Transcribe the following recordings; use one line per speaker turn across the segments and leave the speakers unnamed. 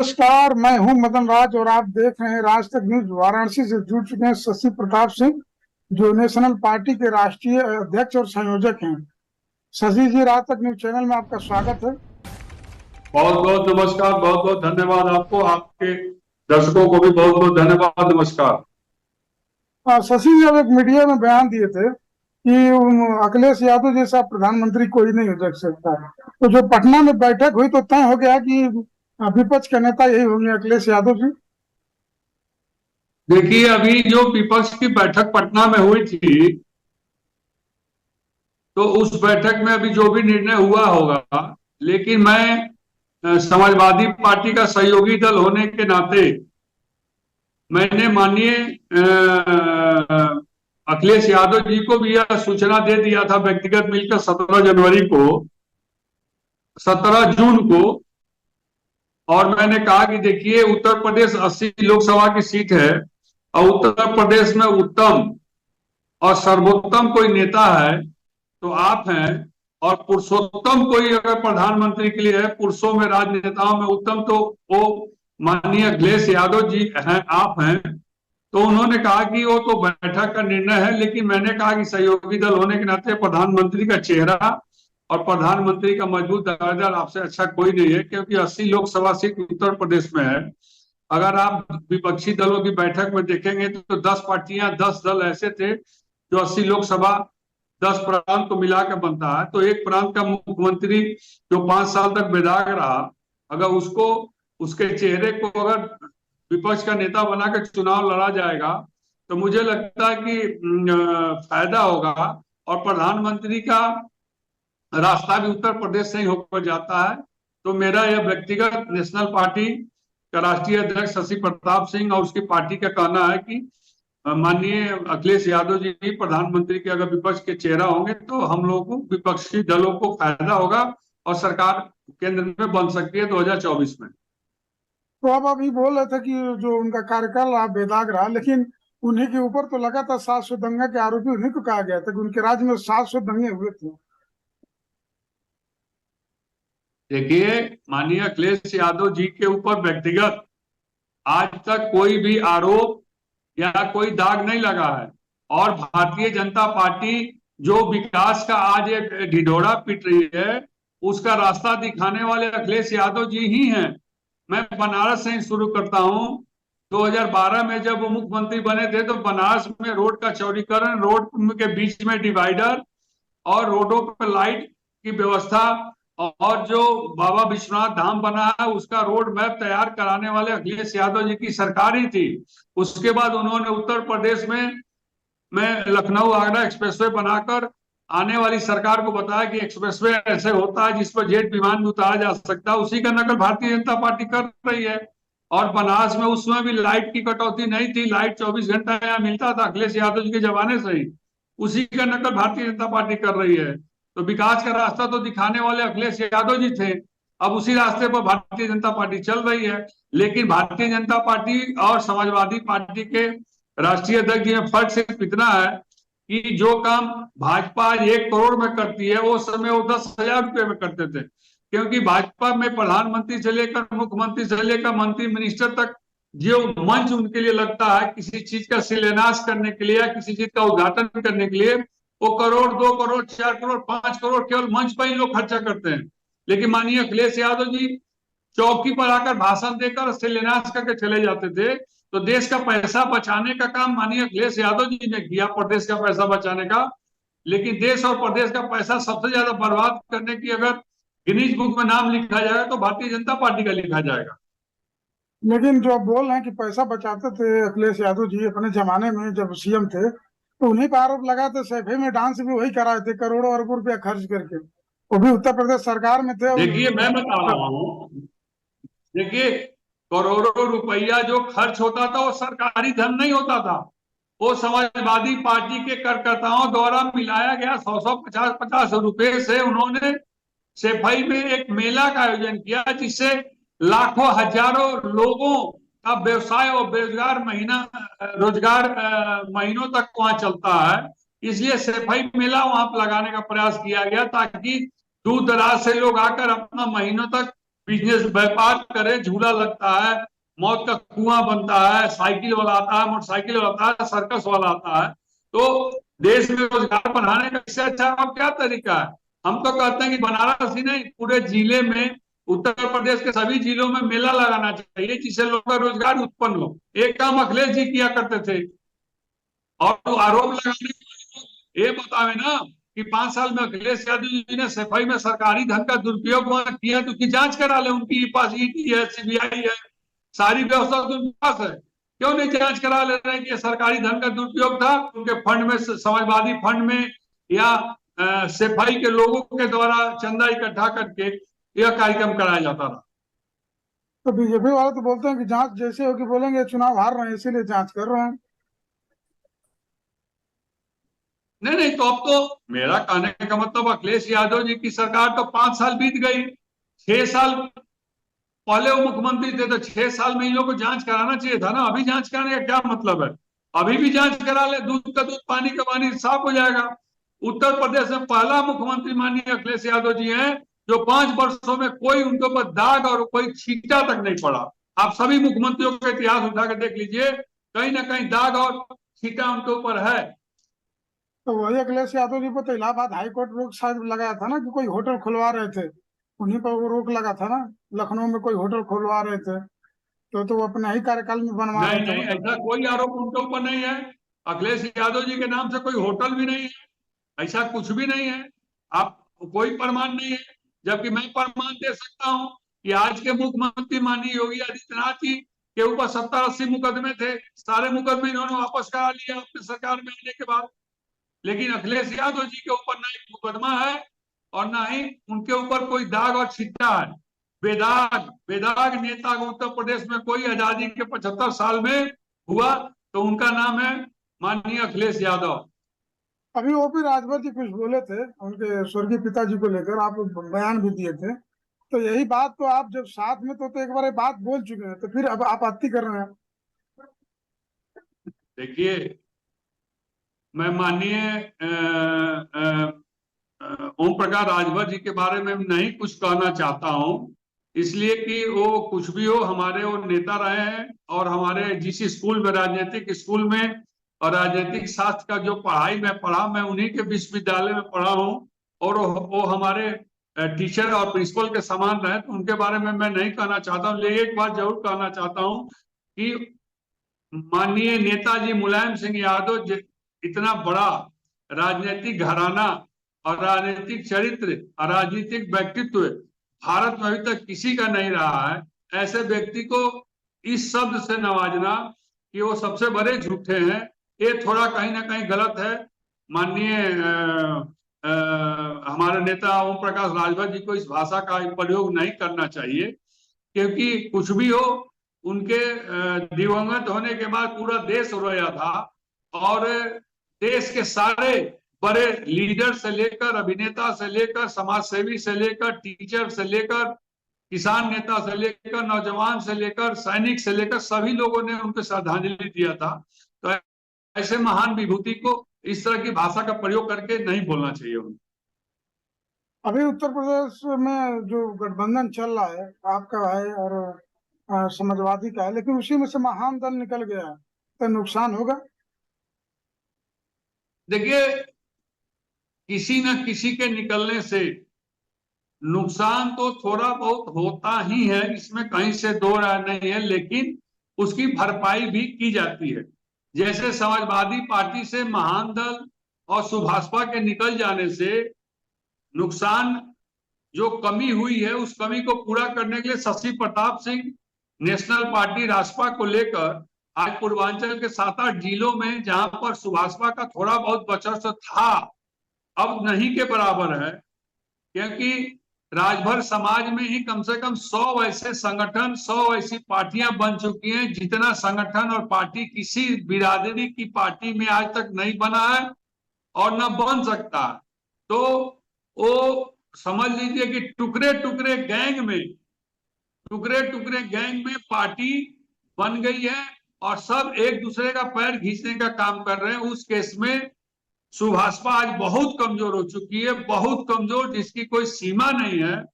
नमस्कार, मैं हूं मदन राज और आप देख रहे हैं राज तक न्यूज। वाराणसी से जुड़ चुके हैं शशि प्रताप सिंह, जो नेशनल पार्टी के राष्ट्रीय अध्यक्ष और संयोजक हैं। शशि जी, राज तक न्यूज चैनल में आपका स्वागत है।
बहुत बहुत नमस्कार। बहुत बहुत धन्यवाद आपको, आपके दर्शकों को भी बहुत बहुत धन्यवाद। नमस्कार।
शशि जी अब एक मीडिया में बयान दिए थे कि अखिलेश यादव जैसा प्रधानमंत्री कोई नहीं हो सकता है। तो जो पटना में बैठक हुई तो तय हो गया कि विपक्ष के नेता यही होंगे, अखिलेश यादव जी।
देखिए, अभी जो विपक्ष की बैठक पटना में हुई थी, तो उस बैठक में अभी जो भी निर्णय हुआ होगा, लेकिन मैं समाजवादी पार्टी का सहयोगी दल होने के नाते मैंने माननीय अखिलेश यादव जी को भी यह सूचना दे दिया था व्यक्तिगत मिलकर 17 जून को। और मैंने कहा कि देखिए, उत्तर प्रदेश 80 लोकसभा की सीट है और उत्तर प्रदेश में उत्तम और सर्वोत्तम कोई नेता है तो आप हैं, और पुरुषोत्तम कोई अगर प्रधानमंत्री के लिए है, पुरुषों में राजनेताओं में उत्तम, तो वो माननीय अखिलेश यादव जी हैं, आप हैं। तो उन्होंने कहा कि वो तो बैठक का निर्णय है, लेकिन मैंने कहा कि सहयोगी दल होने के नाते प्रधानमंत्री का चेहरा और प्रधानमंत्री का मजबूत दरवाजा आपसे अच्छा कोई नहीं है, क्योंकि 80 लोकसभा सीट उत्तर प्रदेश में है। अगर आप विपक्षी दलों की बैठक में देखेंगे तो 10 पार्टियां, 10 दल ऐसे थे जो 80 लोकसभा 10 प्रांत को मिलाकर बनता है। तो एक प्रांत का मुख्यमंत्री जो 5 साल तक विधायक रहा, अगर उसको, उसके चेहरे को अगर विपक्ष का नेता बनाकर चुनाव लड़ा जाएगा तो मुझे लगता है कि फायदा होगा। और प्रधानमंत्री का रास्ता भी उत्तर प्रदेश से ही होकर जाता है। तो मेरा यह व्यक्तिगत नेशनल पार्टी का राष्ट्रीय अध्यक्ष शशि प्रताप सिंह और उसकी पार्टी का कहना है कि माननीय अखिलेश यादव जी भी प्रधानमंत्री के अगर विपक्ष के चेहरा होंगे तो हम लोगों को, विपक्षी दलों को फायदा होगा और सरकार केंद्र में बन सकती है 2024 में।
तो आप अभी बोल रहे थे कि जो उनका कार्यकाल रहा बेदाग रहा, लेकिन उन्हीं के ऊपर तो लगातार 700 दंगा के आरोपी उन्हीं को कहा गया था कि उनके राज्य में 700 दंगे हुए थे।
देखिए, माननीय अखिलेश यादव जी के ऊपर व्यक्तिगत आज तक कोई भी आरोप या कोई दाग नहीं लगा है। और भारतीय जनता पार्टी जो विकास का आज एक ढिढोरा पीट रही है, उसका रास्ता दिखाने वाले अखिलेश यादव जी ही हैं। मैं बनारस से ही शुरू करता हूं। 2012 में जब वो मुख्यमंत्री बने थे तो बनारस में रोड का चौड़ीकरण, रोड के बीच में डिवाइडर और रोडों पर लाइट की व्यवस्था, और जो बाबा विश्वनाथ धाम बना है उसका रोड मैप तैयार कराने वाले अखिलेश यादव जी की सरकार ही थी। उसके बाद उन्होंने उत्तर प्रदेश में लखनऊ आगरा एक्सप्रेसवे बनाकर आने वाली सरकार को बताया कि एक्सप्रेसवे ऐसे होता है जिस पर जेट विमान भी उतारा जा सकता है। उसी का नकल भारतीय जनता पार्टी कर रही है। और बनारस में उस समय भी लाइट की कटौती नहीं थी, लाइट 24 घंटा यहाँ मिलता था अखिलेश यादव जी के जमाने से ही। उसी का नकल भारतीय जनता पार्टी कर रही है। तो विकास का रास्ता तो दिखाने वाले अखिलेश यादव जी थे, अब उसी रास्ते पर भारतीय जनता पार्टी चल रही है। लेकिन भारतीय जनता पार्टी और समाजवादी पार्टी के राष्ट्रीय अध्यक्ष जी में फर्क सिर्फ इतना है कि जो काम भाजपा 1 करोड़ में करती है, वो समय वो 10,000 रुपये में करते थे। क्योंकि भाजपा में प्रधानमंत्री से लेकर मुख्यमंत्री से लेकर मंत्री मिनिस्टर तक जो मंच उनके लिए लगता है किसी चीज का शिलान्यास करने के लिए या किसी चीज का उद्घाटन करने के लिए, वो करोड़, 2 करोड़, 4 करोड़, 5 करोड़ केवल मंच पर ही लोग खर्चा करते हैं। लेकिन माननीय अखिलेश यादव जी चौकी पर आकर भाषण देकर शिलान्यास करके चले जाते थे। तो देश का पैसा बचाने का काम माननीय अखिलेश यादव जी ने किया, प्रदेश का पैसा बचाने का। लेकिन देश और प्रदेश का पैसा सबसे ज्यादा बर्बाद करने की अगर गिनीज बुक में नाम लिखा जाएगा तो भारतीय जनता पार्टी का लिखा जाएगा।
लेकिन जो आप बोल रहे हैं कि पैसा बचाते थे अखिलेश यादव जी अपने जमाने में जब सीएम थे, तो उन्हीं पर आरोप लगाते। सैफे में डांस भी वही कराए थे करोड़ों अरबों रुपया खर्च करके, वो भी उत्तर प्रदेश सरकार में थे।
देखिए, मैं बता रहा हूँ, देखिए, करोड़ों रुपया जो खर्च होता था वो सरकारी धन नहीं होता था, वो समाजवादी पार्टी के कार्यकर्ताओं द्वारा मिलाया गया 100, 50 रुपए से उन्होंने सफाई में एक मेला का आयोजन किया, जिससे लाखों हजारों लोगों का व्यवसाय और रोजगार महीनों तक वहां चलता है। इसलिए सफाई मेला वहां पर लगाने का प्रयास किया गया ताकि दूर दराज से लोग आकर अपना महीनों तक बिजनेस व्यापार करे, झूला लगता है, मौत का कुआं बनता है, साइकिल वाला आता है, मोटरसाइकिल वाला आता है, सर्कस वाला आता है। तो देश में रोजगार बढ़ाने का इससे अच्छा और क्या तरीका है? हम तो कहते हैं कि बनारस ही नहीं, पूरे जिले में, उत्तर प्रदेश के सभी जिलों में मेला लगाना चाहिए, जिससे लोगों का रोजगार उत्पन्न हो। एक काम अखिलेश जी किया करते थे। और तो आरोप लगाने वाले ये बतावे ना कि 5 साल में अखिलेश यादव जी ने सफाई में सरकारी धन का दुरुपयोग वहां किया, तो उसकी जांच करा ले। उनकी पास ईडी है, सीबीआई है, सारी व्यवस्था तो उनके पास है। क्यों नहीं जांच करा ले रहे हैं कि सरकारी धन का दुरुपयोग था उनके फंड में, समाजवादी फंड में, या सफाई के लोगों के द्वारा चंदा इकट्ठा करके यह कार्यक्रम कराया जाता था।
तो बीजेपी वाले तो बोलते हैं कि जांच जैसे होगी, बोलेंगे चुनाव हार रहे हैं इसीलिए जांच कर रहे हैं।
नहीं नहीं, तो अब तो मेरा कहने का मतलब, अखिलेश यादव जी की सरकार तो 5 साल बीत गई, 6 साल पहले वो मुख्यमंत्री थे, तो 6 साल में इन लोगों को जांच कराना चाहिए था ना। अभी जांच कराने का क्या मतलब है? अभी भी जांच करा ले, दूध का दूध पानी का पानी साफ हो जाएगा। उत्तर प्रदेश में पहला मुख्यमंत्री माननीय अखिलेश यादव जी हैं जो 5 वर्षों में कोई उनके ऊपर दाग और कोई छींटा तक नहीं पड़ा। आप सभी मुख्यमंत्रियों का इतिहास उठा कर देख लीजिए, कहीं ना कहीं दाग और छींटा उनके ऊपर है।
तो वही अखिलेश यादव जी पर तो इलाहाबाद हाई कोर्ट रोक शायद लगाया था ना, कि कोई होटल खुलवा रहे थे, उन्हीं पर वो रोक लगा था ना। लखनऊ में कोई होटल खुलवा रहे थे, तो वो अपने ही कार्यकाल में बनवा रहे
नहीं
थे
नहीं,
होटल।
ऐसा कोई आरोप उनके ऊपर नहीं है। अखिलेश यादव जी के नाम से कोई होटल भी नहीं है, ऐसा कुछ भी नहीं है। आप, कोई प्रमाण नहीं है। जबकि मैं प्रमाण दे सकता हूं कि आज के मुख्यमंत्री माननीय योगी आदित्यनाथ जी के ऊपर 70-80 मुकदमे थे, सारे मुकदमे इन्होंने वापस करा लिया अपनी सरकार में आने के बाद। लेकिन अखिलेश यादव जी के ऊपर ना एक मुकदमा है और ना ही उनके ऊपर कोई दाग और छिट्टा है। बेदाग बेदाग नेता को उत्तर प्रदेश में कोई आजादी के 75 साल में हुआ तो उनका नाम है माननीय अखिलेश यादव।
अभी ओपी राजभर जी कुछ बोले थे उनके स्वर्गीय पिताजी को लेकर, आप बयान भी दिए थे। तो यही बात तो आप जब साथ में तो एक बार ये बात बोल चुके हैं, तो फिर अब आप आपत्ति कर रहे हैं।
देखिए, मैं माननीय ओम प्रकाश राजभर जी के बारे में नहीं कुछ कहना चाहता हूं, इसलिए कि वो कुछ भी हो, हमारे वो नेता रहे हैं। और हमारे जिस स्कूल में, राजनीतिक स्कूल में और राजनीतिक शास्त्र का जो पढ़ाई मैं पढ़ा, मैं उन्हीं के विश्वविद्यालय में पढ़ा हूं। और वो हमारे टीचर और प्रिंसिपल के समान रहे, तो उनके बारे में मैं नहीं कहना चाहता हूँ। लेकिन एक बात जरूर कहना चाहता हूँ कि माननीय नेताजी मुलायम सिंह यादव इतना बड़ा राजनीतिक घराना और राजनीतिक चरित्र और राजनीतिक व्यक्तित्व भारत में अभी तक किसी का नहीं रहा है। ऐसे व्यक्ति को इस शब्द से नवाजना कि वो सबसे बड़े झूठे हैं, ये थोड़ा कहीं ना कहीं गलत है। माननीय हमारे नेता ओम प्रकाश राजभर जी को इस भाषा का प्रयोग नहीं करना चाहिए, क्योंकि कुछ भी हो, उनके दिवंगत होने के बाद पूरा देश रोया था। और देश के सारे बड़े लीडर से लेकर, अभिनेता से लेकर, समाज सेवी से लेकर, टीचर से लेकर, किसान नेता से लेकर, नौजवान से लेकर, सैनिक से लेकर, सभी लोगों ने उनको श्रद्धांजलि दिया था। तो ऐसे महान विभूति को इस तरह की भाषा का प्रयोग करके नहीं बोलना चाहिए उन्हें।
अभी उत्तर प्रदेश में जो गठबंधन चल रहा है, आपका है और समाजवादी का है, लेकिन उसी में से महान दल निकल गया है, तो नुकसान होगा।
देखिए, किसी न किसी के निकलने से नुकसान तो थोड़ा बहुत होता ही है, इसमें कहीं से दो राय नहीं है, लेकिन उसकी भरपाई भी की जाती है। जैसे समाजवादी पार्टी से महान दल और सुभाषपा के निकल जाने से नुकसान, जो कमी हुई है, उस कमी को पूरा करने के लिए शशि प्रताप सिंह नेशनल पार्टी रासपा को लेकर आज पूर्वांचल के 7-8 जिलों में, जहां पर सुभाषपा का थोड़ा बहुत वर्चस्व था, अब नहीं के बराबर है। क्योंकि राजभर समाज में ही कम से कम 100 ऐसे संगठन, 100 ऐसी पार्टियां बन चुकी हैं, जितना संगठन और पार्टी किसी बिरादरी की पार्टी में आज तक नहीं बना है और न बन सकता है। तो वो समझ लीजिए कि टुकड़े टुकड़े गैंग में पार्टी बन गई है और सब एक दूसरे का पैर खींचने का काम कर रहे हैं। उस केस में सुभाषपा आज बहुत कमजोर हो चुकी है, बहुत कमजोर, जिसकी कोई सीमा नहीं है।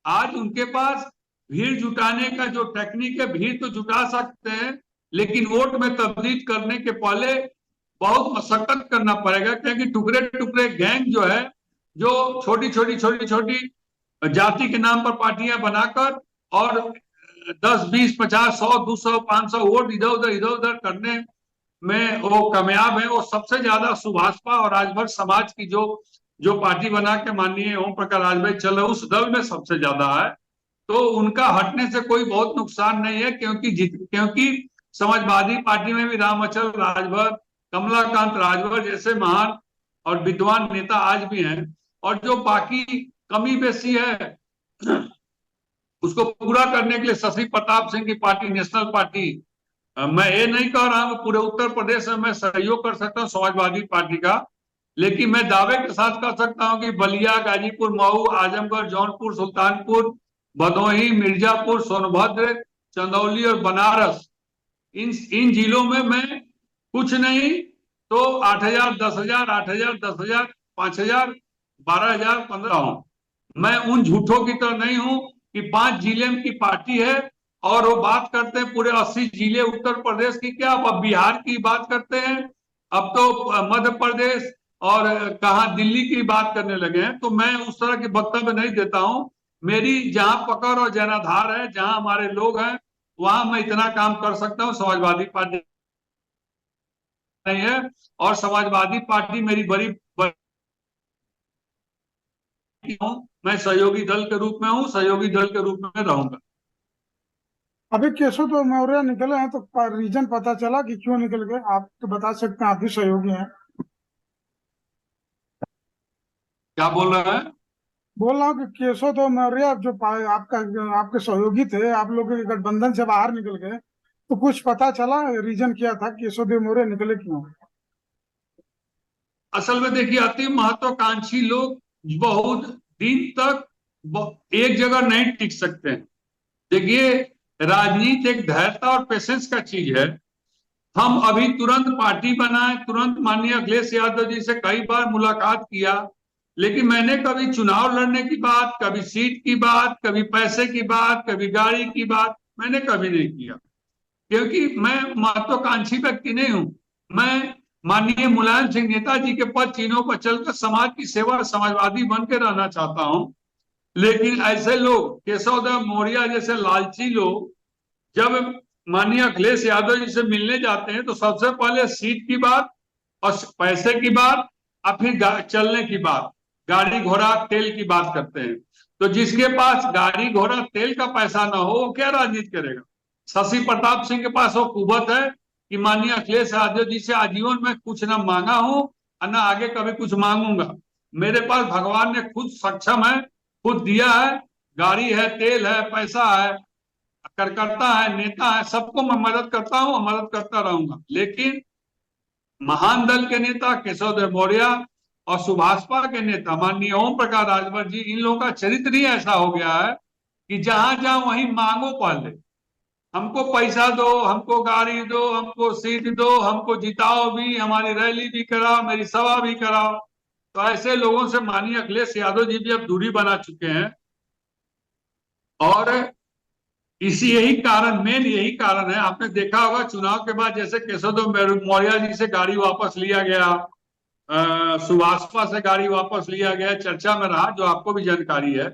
आज उनके पास भीड़ जुटाने का जो टेक्निक है, भीड़ तो जुटा सकते हैं, लेकिन वोट में तब्दील करने के पहले बहुत मशक्कत करना पड़ेगा, क्योंकि टुकड़े टुकड़े गैंग जो है, जो छोटी छोटी जाति के नाम पर पार्टियां बनाकर और 10, 20, 50, 100, 200, 500 वोट इधर उधर करने में वो कामयाब है। वो सबसे ज्यादा सुभाषपा और राजभर समाज की जो जो पार्टी बना के माननीय ओम प्रकाश राजभर चल रहे, उस दल में सबसे ज्यादा है। तो उनका हटने से कोई बहुत नुकसान नहीं है, क्योंकि समाजवादी पार्टी में भी रामअचल राजभर, कमलाकांत राजभर जैसे महान और विद्वान नेता आज भी हैं। और जो बाकी कमी बेसी है उसको पूरा करने के लिए शशि प्रताप सिंह की पार्टी, नेशनल पार्टी, मैं ये नहीं कह रहा हूं पूरे उत्तर प्रदेश में मैं सहयोग कर सकता हूं समाजवादी पार्टी का, लेकिन मैं दावे के साथ कह सकता हूं कि बलिया, गाजीपुर, मऊ, आजमगढ़, जौनपुर, सुल्तानपुर, भदोही, मिर्जापुर, सोनभद्र, चंदौली और बनारस, इन जिलों में मैं कुछ नहीं तो 8,000, 10,000, 8,000, 10,000, 5,000, 12,000, 15 हूं। मैं उन झूठों की तरह नहीं हूं कि 5 जिले की पार्टी है और वो बात करते हैं पूरे 80 जिले उत्तर प्रदेश की, क्या अब बिहार की बात करते हैं, अब तो मध्य प्रदेश और कहा दिल्ली की बात करने लगे हैं। तो मैं उस तरह की वक्तव्य नहीं देता हूं। मेरी जहां पकड़ और जनाधार है, जहां हमारे लोग हैं, वहां मैं इतना काम कर सकता हूं। समाजवादी पार्टी नहीं है, और समाजवादी पार्टी मेरी बड़ी हूं, मैं सहयोगी दल के रूप में हूं, सहयोगी दल के रूप में रहूंगा।
अभी केशव तो मौर्य निकले हैं, तो रीजन पता चला कि क्यों निकल गए? आप तो बता सकते हैं, आप भी सहयोगी हैं।
क्या बोल रहे हैं?
बोल रहा हूँ कि केशव तो मौर्य जो आपका आपके सहयोगी थे, आप लोग के गठबंधन से बाहर निकल गए, तो कुछ पता चला रीजन क्या था, केशव देव मौर्य निकले क्यों?
असल में देखिए, अति महत्वाकांक्षी लोग बहुत दिन तक एक जगह नहीं टिक सकते हैं। देखिए, राजनीति एक धैर्यता और पेशेंस का चीज है। हम अभी तुरंत पार्टी बनाए, तुरंत माननीय अखिलेश यादव जी से कई बार मुलाकात किया, लेकिन मैंने कभी चुनाव लड़ने की बात, कभी सीट की बात, कभी पैसे की बात, कभी गाड़ी की बात मैंने कभी नहीं किया, क्योंकि मैं महत्वाकांक्षी व्यक्ति नहीं हूं। मैं माननीय मुलायम सिंह नेताजी के पद चिन्हों पर चलकर समाज की सेवा, समाजवादी बन के रहना चाहता हूं। लेकिन ऐसे लोग, केशव देव मौर्य जैसे लालची लोग, जब माननीय अखिलेश यादव जी से मिलने जाते हैं तो सबसे पहले सीट की बात और पैसे की बात और फिर चलने की बात, गाड़ी घोड़ा तेल की बात करते हैं। तो जिसके पास गाड़ी घोड़ा तेल का पैसा ना हो, वो क्या राजनीति करेगा? शशि प्रताप सिंह के पास वो कुवत है कि माननीय अखिलेश यादव जी से आजीवन में कुछ ना मांगा हूं और ना आगे कभी कुछ मांगूंगा। मेरे पास भगवान ने खुद सक्षम है, खुद दिया है, गाड़ी है, तेल है, पैसा है, कार्यकर्ता है, नेता है, सबको मैं मदद करता हूं और मदद करता रहूंगा। लेकिन महान दल के नेता केशव देव मौर्य और सुभाषपा के नेता माननीय ओम प्रकाश राजभर जी, इन लोगों का चरित्र ही ऐसा हो गया है कि जहां जहां वहीं मांगो पहले, हमको पैसा दो, हमको गाड़ी दो, हमको सीट दो, हमको जिताओ भी, हमारी रैली भी कराओ, मेरी सभा भी कराओ। तो ऐसे लोगों से माननीय अखिलेश यादव जी भी अब दूरी बना चुके हैं। और यही कारण, मेन यही कारण है। आपने देखा होगा चुनाव के बाद जैसे केशव देव मौर्य जी से गाड़ी वापस लिया गया, सुभाषपा से गाड़ी वापस लिया गया, चर्चा में रहा, जो आपको भी जानकारी है।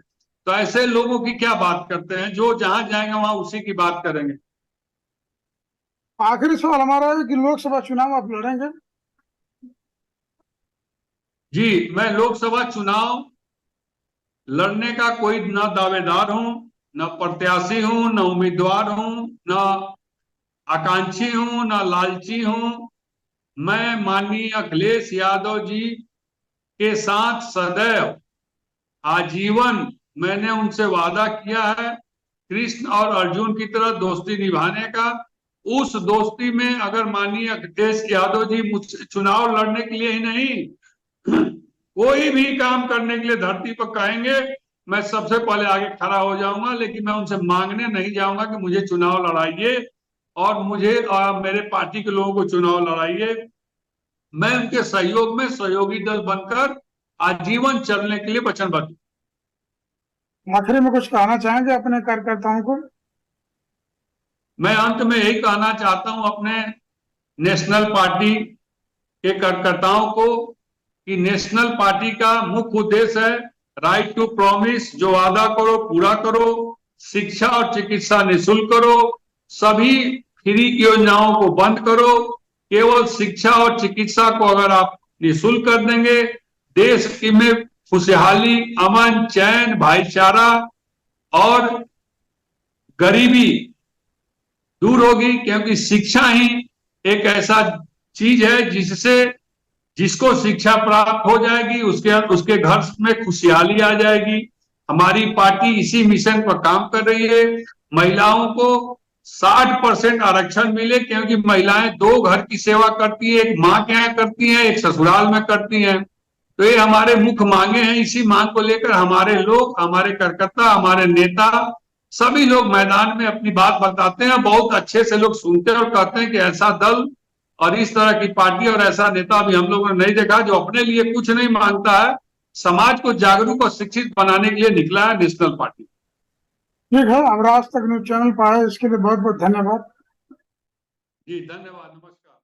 तो ऐसे लोगों की क्या बात करते हैं, जो जहां जाएंगे वहां उसी की बात करेंगे।
आखिरी सवाल हमारा है कि लोकसभा चुनाव आप लड़ेंगे?
जी, मैं लोकसभा चुनाव लड़ने का कोई न दावेदार हूं, न प्रत्याशी हूं, न उम्मीदवार हूं, न आकांक्षी हूं, न लालची हूं। मैं माननीय अखिलेश यादव जी के साथ सदैव आजीवन मैंने उनसे वादा किया है कृष्ण और अर्जुन की तरह दोस्ती निभाने का। उस दोस्ती में अगर माननीय अखिलेश यादव जी मुझसे चुनाव लड़ने के लिए ही नहीं, कोई भी काम करने के लिए धरती पर कहेंगे, मैं सबसे पहले आगे खड़ा हो जाऊंगा। लेकिन मैं उनसे मांगने नहीं जाऊंगा कि मुझे चुनाव लड़ाइए और मुझे मेरे पार्टी के लोगों को चुनाव लड़ाइए। मैं उनके सहयोग में सहयोगी दल बनकर आजीवन चलने के लिए वचनबद्ध।
आखिरी में कुछ कहना चाहेंगे अपने कार्यकर्ताओं को?
मैं अंत में यही कहना चाहता हूं अपने नेशनल पार्टी के कार्यकर्ताओं को कि नेशनल पार्टी का मुख्य उद्देश्य है राइट टू प्रॉमिस, जो वादा करो पूरा करो, शिक्षा और चिकित्सा निःशुल्क करो, सभी फ्री की योजनाओं को बंद करो, केवल शिक्षा और चिकित्सा को अगर आप निःशुल्क कर देंगे, देश में खुशहाली, अमन, चैन, भाईचारा और गरीबी दूर होगी। क्योंकि शिक्षा ही एक ऐसा चीज है जिससे जिसको शिक्षा प्राप्त हो जाएगी उसके घर में खुशहाली आ जाएगी। हमारी पार्टी इसी मिशन पर काम कर रही है। महिलाओं को 60% आरक्षण मिले, क्योंकि महिलाएं दो घर की सेवा करती है, एक माँ के यहाँ करती हैं, एक ससुराल में करती हैं। तो ये हमारे मुख्य मांगे हैं। इसी मांग को लेकर हमारे लोग, हमारे कार्यकर्ता, हमारे नेता, सभी लोग मैदान में अपनी बात बताते हैं। बहुत अच्छे से लोग सुनते हैं और कहते हैं कि ऐसा दल और इस तरह की पार्टी और ऐसा नेता भी हम लोगों ने नहीं देखा जो अपने लिए कुछ नहीं मांगता है, समाज को जागरूक और शिक्षित बनाने के लिए निकला है नेशनल पार्टी।
ठीक है, अब आज तक न्यूज चैनल पर आए इसके लिए बहुत बहुत धन्यवाद।
जी धन्यवाद, नमस्कार।